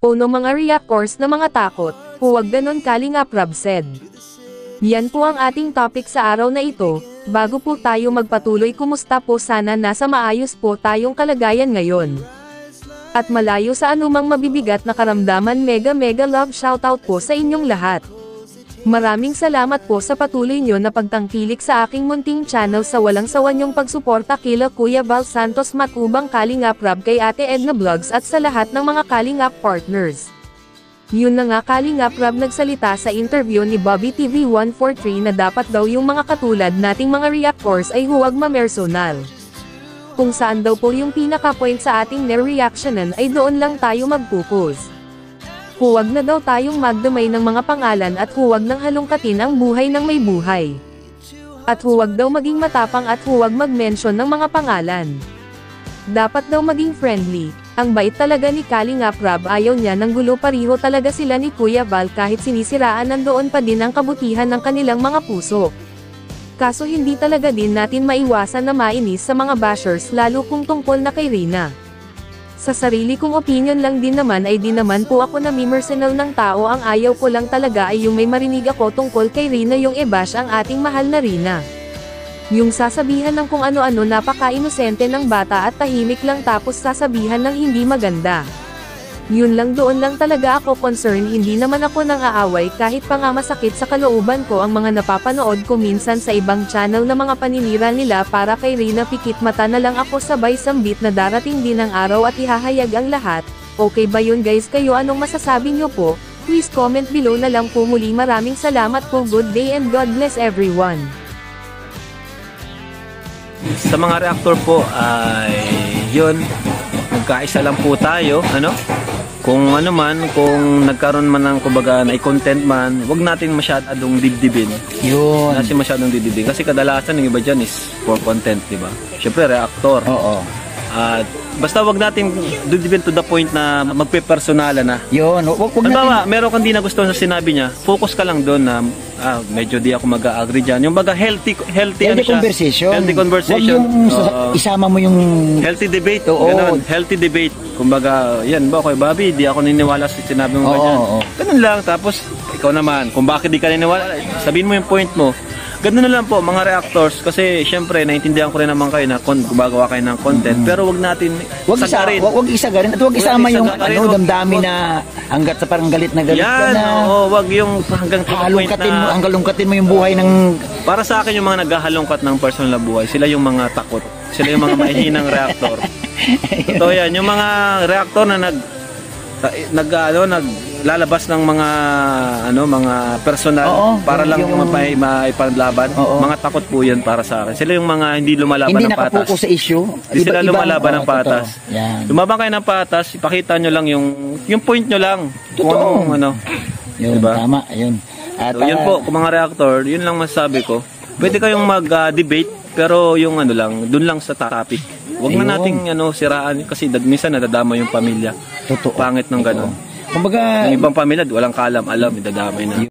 O no mga reactors na mga takot, huwag ganon Kalingap Rob said. Yan po ang ating topic sa araw na ito. Bago po tayo magpatuloy, kumusta po, sana nasa maayos po tayong kalagayan ngayon. At malayo sa anumang mabibigat na karamdaman. Mega love shoutout po sa inyong lahat. Maraming salamat po sa patuloy nyo na pagtangkilik sa aking munting channel, sa walang sawa nyong pagsuporta kila Kuya Val Santos Matubang, Kalingap Rob, kay Ate Edna Vlogs at sa lahat ng mga Kalingap partners. Yun na nga, Kalingap Rob nagsalita sa interview ni Bobby TV 143 na dapat daw yung mga katulad nating mga reactors ay huwag mamersonal. Kung saan daw po yung pinaka-point sa ating reactionan ay doon lang tayo mag-focus. Huwag na daw tayong magdamay ng mga pangalan at huwag nang halongkatin ang buhay ng may buhay. At huwag daw maging matapang at huwag mag-mention ng mga pangalan. Dapat daw maging friendly. Ang bait talaga ni Kalingap Rob, ayaw niya ng gulo, pariho talaga sila ni Kuya Val, kahit sinisiraan nandoon pa din ang kabutihan ng kanilang mga puso. Kaso hindi talaga din natin maiwasan na mainis sa mga bashers, lalo kung tungkol na kay Rina. Sa sarili kong opinion lang din naman ay di naman po ako nami-mercenal ng tao, ang ayaw ko lang talaga ay yung may marinig ako tungkol kay Rina, yung i-bash ang ating mahal na Rina. Yung sasabihan ng kung ano-ano, napaka-inosente ng bata at tahimik lang tapos sasabihan ng hindi maganda. Yun lang, doon lang talaga ako concerned, hindi naman ako nang aaway, kahit pa nga masakit sa kalooban ko ang mga napapanood ko minsan sa ibang channel na mga paninira nila para kay Rina. Pikit mata na lang ako, sabay sambit na darating din ang araw at ihahayag ang lahat. Okay ba yun guys? Kayo anong masasabi nyo po? Please comment below na lang po. Muli maraming salamat po, good day and God bless everyone. Sa mga reactor po ay yun, nagkaisa lang po tayo, ano? Kung ano man, kung nagkaroon man ng kumbaga na content man, wag natin masyadong dibdibin. Yun. Kasi masyadong dibdibin. Kasi kadalasan ng iba dyan is for content, di ba? Siyempre, reactor. Oo. At basta wag natin dibdibin to the point na magpe-personala na. Yun. Wag natin. natin. Meron kang di nagustuhan sa sinabi niya, focus ka lang doon na medyo di ako mag-agree dyan. Yung baga healthy ano siya? Conversation. Healthy conversation. Wag yung isama mo yung healthy debate. Oo. Ganun. Healthy debate. Kumbaga, yan ba, kay Bobby, di ako niniwala sa sinabi mo ganyan. Ganun lang. Tapos, ikaw naman, kung bakit di ka niniwala, sabihin mo yung point mo. Ganun na lang po, mga reactors. Kasi, syempre, naintindihan ko rin naman kayo na gumagawa kayo ng content. Pero wag natin sagarin. Wag isagarin. At wag isama yung damdamin na hanggat sa parang galit na galit ka na. Oo, wag yung hanggang point na halongkatin mo yung buhay ng... Para sa akin, yung mga naghahalongkat ng personal na buhay, sila yung mga takot. Sila yung mga mahihinang reactor. Totoo yan. Yung mga reactor na naglalabas ng mga mga personal para lang maipanlaban. Mga takot po yan para sa akin. Sila yung mga hindi lumalaban ng patas. Hindi nakapokus sa issue. Hindi sila lumalaban ng patas. Lumabang kayo ng patas, ipakita nyo lang yung point nyo lang. Kung anong Yun, diba? Tama, yun. So, yun po, kung mga reactor, yun lang masasabi ko. Pwede kayong mag-debate, pero yung dun lang sa topic. Huwag na nating siraan kasi minsan nadadama yung pamilya. Totoo. Pangit ng gano'n. Kumbaga, yung ibang pamilya, walang kaalam-alam, nadadamay na.